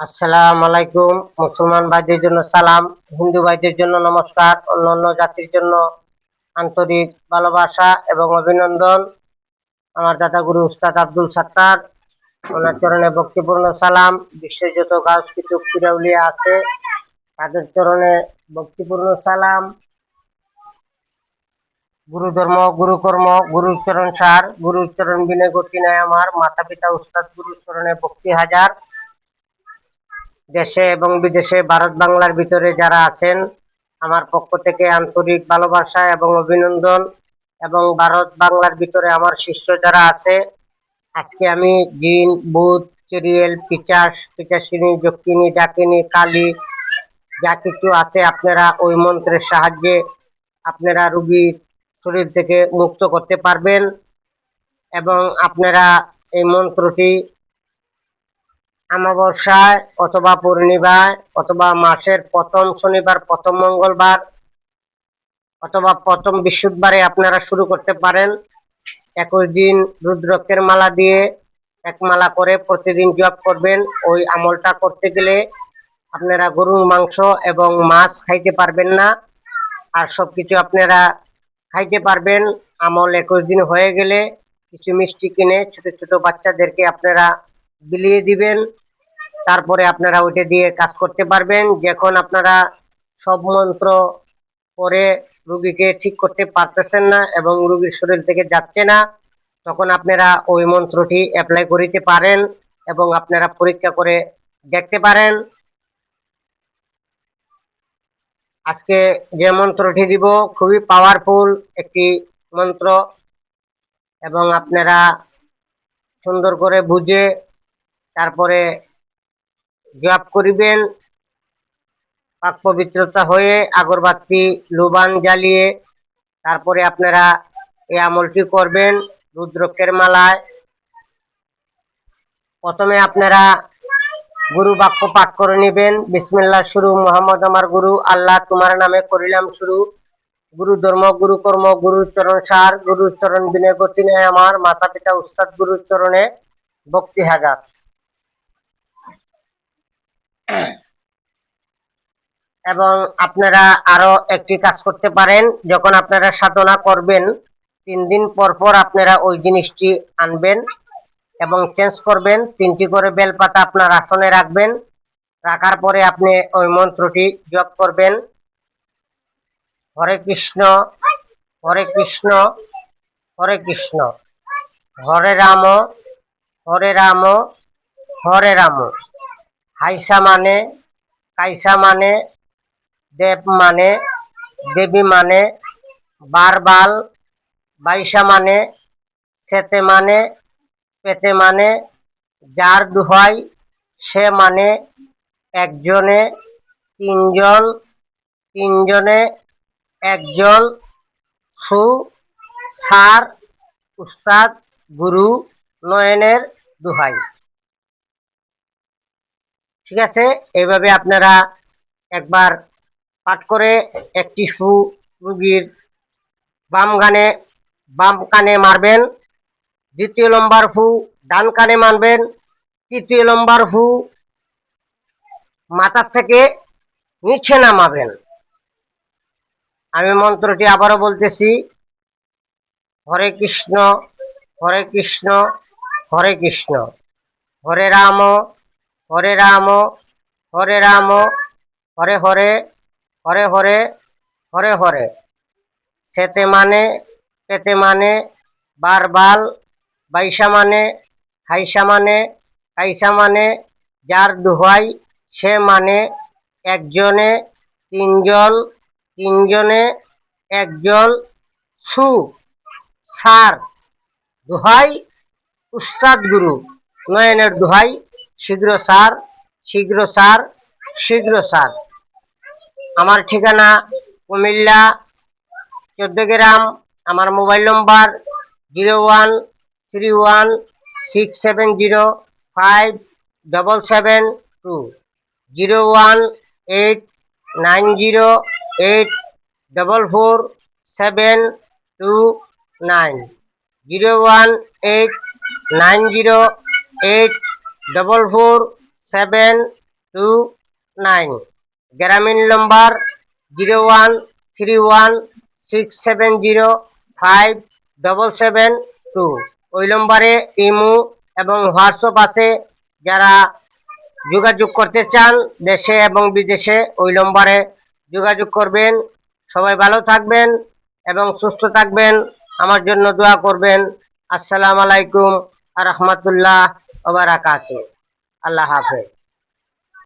আসসালামু আলাইকুম। মুসলমান ভাইদের জন্য সালাম, হিন্দু ভাইদের জন্য নমস্কার, অন্যান্য জাতির জন্য আন্তরিক ভালোবাসা এবং অভিনন্দন। আমার দাদা গুরু উস্তাদ আব্দুল সাত্তার, ওনার চরণে ভক্তিপূর্ণ সালাম। বিশ্বের যত গাছ কিছু পিরাউলিয়া আছে তাদের চরণে ভক্তিপূর্ণ সালাম। গুরু ধর্ম, গুরু কর্ম, গুরুর চরণ সার, গুরুর চরণ বিনে গতি নাই আমার। মাতা পিতা উস্তাদ গুরুর চরণে ভক্তি হাজার। দেশে এবং বিদেশে, ভারত বাংলার ভিতরে যারা আছেন, আমার পক্ষ থেকে আন্তরিক ভালোবাসা এবং অভিনন্দন। এবং ভারত বাংলার ভিতরে আমার শিষ্য যারা আছে, আজকে আমি জিন, ভূত, চিরিয়েল, পিচাস, পিচাসিনী, যক্ষিনী, ডাকিনী, কালী যা কিছু আছে, আপনারা ওই মন্ত্রের সাহায্যে আপনারা রুগীর শরীর থেকে মুক্ত করতে পারবেন। এবং আপনারা এই মন্ত্রটি অমাবস্যায় অথবা পূর্ণিমায় অথবা মাসের প্রথম শনিবার, প্রথম মঙ্গলবার অথবা প্রথম বৃহস্পতিবারে আপনারা শুরু করতে পারেন। 21 দিন রুদ্রাক্ষের মালা দিয়ে এক মালা করে প্রতিদিন জপ করবেন। ওই আমলটা করতে গেলে আপনারা গরুর মাংস এবং মাছ খাইতে পারবেন না, আর সবকিছু আপনারা খাইতে পারবেন। আমল 21 দিন হয়ে গেলে কিছু মিষ্টি কিনে ছোট ছোট বাচ্চাদেরকে আপনারা বিলিয়ে দিবেন। তারপরে আপনারা ওইটা দিয়ে কাজ করতে পারবেন। যখন আপনারা সব মন্ত্র পরে রুগীকে ঠিক করতে পারতেছেন না এবং রুগীর শরীর থেকে যাচ্ছে না, তখন আপনারা ওই মন্ত্রটি অ্যাপ্লাই করিতে পারেন এবং আপনারা পরীক্ষা করে দেখতে পারেন। আজকে যে মন্ত্রটি দিব খুবই পাওয়ারফুল একটি মন্ত্র, এবং আপনারা সুন্দর করে বুঝে তারপরে জপ করিবেন। পাক পবিত্রতা হয়ে আগরবাতি লুবান জ্বালিয়ে তারপরে আপনারা এই আমলটি করবেন। রুদ্রাক্ষের মালায় প্রথমে আপনারা গুরু বাক্য পাঠ করে নেবেন। বিসমিল্লাহ শুরু, মোহাম্মদ আমার গুরু, আল্লাহ তোমার নামে করিলাম শুরু। গুরু ধর্ম, গুরু কর্ম, গুরুর চরণ সার, গুরুর চরণ বিনে গতি নেই আমার। মাতা পিতা উস্তাদ গুরুর চরণে ভক্তি হাজার। এবং আপনারা আরো একটি কাজ করতে পারেন, যখন আপনারা সাধনা করবেন 3 দিন পর পর আপনারা ওই জিনিসটি আনবেন এবং চেঞ্জ করবেন। 3টি করে বেলপাতা আপনার আসনে রাখবেন। রাখার পরে আপনি ওই মন্ত্রটি জপ করবেন। হরে কৃষ্ণ, হরে কৃষ্ণ, হরে কৃষ্ণ, হরে রাম, হরে রাম, হরে রাম। হাইসা মানে, কাইসা মানে, দেব মানে, দেবী মানে, বারবাল, বাইশা মানে, সেতে মানে, পেতে মানে, যার দুহাই সে মানে, একজনে, তিনজন, তিনজনে, একজন, সু, সার, উস্তাদ, গুরু, নয়নের দুহাই। ঠিক আছে, এইভাবে আপনারা একবার পাঠ করে একটি সু রুগীর বাম কানে মারবেন। দ্বিতীয় নম্বর ফু ডান কানে মারবেন। তৃতীয় নম্বর ফু মাথার থেকে নিচে নামাবেন। আমি মন্ত্রটি আবারও বলতেছি, হরে কৃষ্ণ, হরে কৃষ্ণ, হরে কৃষ্ণ, হরে রাম, হরে রাম, হরে রাম, হরে হরে, হরে হরে, হরে হরে। সেতে মানে, পেতে মানে, বারবাল, বাইশা মানে, হাইসা মানে, কাইসা মানে, যার দুহাই সে মানে, একজনে, তিনজন, তিনজনে, একজন, সু, সার, দুহাই, উস্তাদ গুরু, নয়নের দুহাই, শীঘ্র সার, শীঘ্র সার, শীঘ্র সার। আমার ঠিকানা কুমিল্লা 14 গ্রাম। আমার মোবাইল নম্বর 013167057772, 018908444729, 018908444729। গ্রামীণ নম্বর 013167057772। ওই নম্বরে ইমো এবং হোয়াটসঅ্যাপ আছে। যারা যোগাযোগ করতে চান দেশে এবং বিদেশে ওই নম্বরে যোগাযোগ করবেন। সবাই ভালো থাকবেন এবং সুস্থ থাকবেন, আমার জন্য দোয়া করবেন। আসসালামু আলাইকুম ওয়া রাহমাতুল্লাহ ওয়া বারাকাতুহু। আল্লাহ হাফেজ।